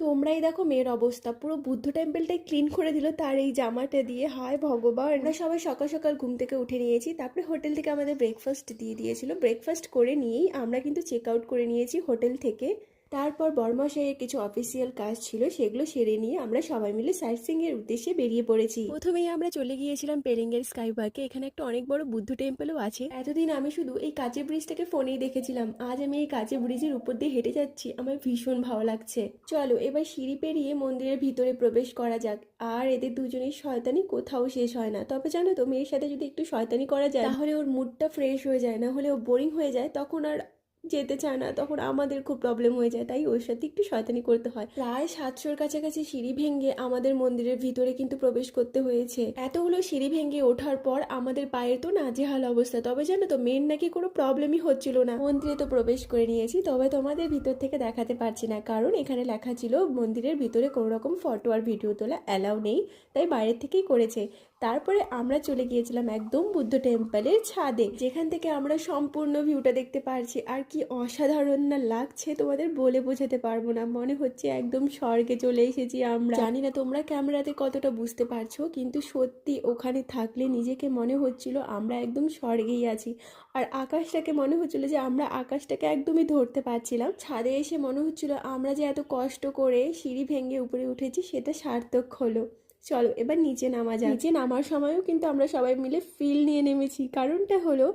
তোমরাই দেখো মেয়ের অবস্থা, পুরো বুদ্ধ টেম্পলটাই ক্লিন করে দিল তার এই জামাটা দিয়ে। হায় ভগবান। আমরা সবাই সকাল সকাল ঘুম থেকে উঠে নিয়েছি, তারপরে হোটেল থেকে আমাদের ব্রেকফাস্ট দিয়ে দিয়েছিল। ব্রেকফাস্ট করে নিয়েই আমরা কিন্তু চেক আউট করে নিয়েছি হোটেল থেকে। তারপর বরমশাইয়ের কিছু অফিসিয়াল কাজ ছিল, সেগুলো সেরে নিয়ে আমরা সবাই মিলে সাইট সিইং এর উদ্দেশ্যে বেরিয়ে পড়েছি। প্রথমেই আমরা চলে গিয়েছিলাম পেরেঙ্গের স্কাই পার্কে। এখানে একটা অনেক বড় বুদ্ধ টেম্পলও আছে। এতদিন আমি শুধু এই কাঁচের ব্রিজটাকে ফোনেই দেখেছিলাম, আজ আমি এই কাঁচের ব্রিজের উপর দিয়ে হেঁটে যাচ্ছি, আমার ভীষণ ভালো লাগছে। চলো এবার সিঁড়ি পেরিয়ে মন্দিরের ভিতরে প্রবেশ করা যাক। আর এদের দুজনের শয়তানি কোথাও শেষ হয় না। তবে জানো তো, মেয়ের সাথে যদি একটু শয়তানি করা যায় তাহলে ওর মুডটা ফ্রেশ হয়ে যায়, না হলে ও বোরিং হয়ে যায়, তখন আর যেতে চায় না, তখন আমাদের খুব প্রবলেম হয়ে যায়। তাই ওর সাথে একটু শয়তানি করতে হয়। প্রায় 700-র কাছাকাছি সিঁড়ি ভেঙে আমাদের মন্দিরের ভিতরে কিন্তু প্রবেশ করতে হয়েছে। এতগুলো সিঁড়ি ভেঙে ওঠার পর আমাদের পায়ের তো নাজেহাল অবস্থা। তবে জানো তো, মেন নাকি কোনো প্রবলেমই হচ্ছিল না। মন্দিরে তো প্রবেশ করে নিয়েছি, তবে তোমাদের ভিতর থেকে দেখাতে পারছি না, কারণ এখানে লেখা ছিল মন্দিরের ভিতরে কোনো রকম ফটো আর ভিডিও তোলা অ্যালাউ নেই, তাই বাইরের থেকেই করেছে। তারপরে আমরা চলে গিয়েছিলাম একদম বুদ্ধ টেম্পলের ছাদে, যেখান থেকে আমরা সম্পূর্ণ ভিউটা দেখতে পারছি। আর কি অসাধারণ না লাগছে, তোমাদের বলে বোঝাতে পারবো না। মনে হচ্ছে একদম স্বর্গে চলে এসেছি আমরা। জানি না তোমরা ক্যামেরাতে কতটা বুঝতে পারছো, কিন্তু সত্যি ওখানে থাকলে নিজেকে মনে হচ্ছিল আমরা একদম স্বর্গেই আছি। আর আকাশটাকে মনে হচ্ছিল যে আমরা আকাশটাকে একদমই ধরতে পারছিলাম। ছাদে এসে মনে হচ্ছিল আমরা যে এত কষ্ট করে সিঁড়ি ভেঙে উপরে উঠেছি সেটা সার্থক হলো। চলো এবার নিচে নামা যাক। নিচে নামার সময়ও কিন্তু আমরা সবাই মিলে ফিল নিয়ে নেমেছি। কারণটা হলো,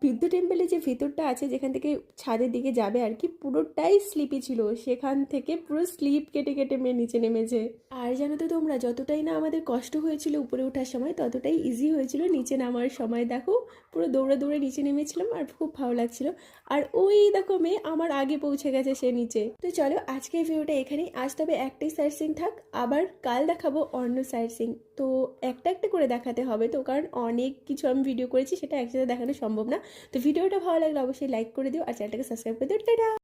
বুদ্ধ টেম্পলে যে ভিতরটা আছে, যেখান থেকে ছাদের দিকে যাবে আর কি, পুরোটাই স্লিপি ছিল। সেখান থেকে পুরো স্লিপ কেটে কেটে মেয়ে নিচে নেমেছে। আর জানো তো তোমরা, যতটাই না আমাদের কষ্ট হয়েছিল উপরে ওঠার সময়, ততটাই ইজি হয়েছিল নিচে নামার সময়। দেখো পুরো দৌড়ে দৌড়ে নিচে নেমেছিলাম আর খুব ভালো লাগছিল। আর ওই দেখো মেয়ে আমার আগে পৌঁছে গেছে সে নিচে। তো চলো আজকের ভিডিওটা এখানেই। আজ তবে একটাই সাইট সিইং থাক, আবার কাল দেখাবো অন্য সাইট সিইং। তো একটা একটা করে দেখাতে হবে তো, কারণ অনেক কিছু আমি ভিডিও করেছি, সেটা একসাথে দেখানো সম্ভব না। তো ভিডিওটা ভালো লাগলে অবশ্যই লাইক করে দিও আর চ্যানেলটাকে সাবস্ক্রাইব করে দিও। টাটা।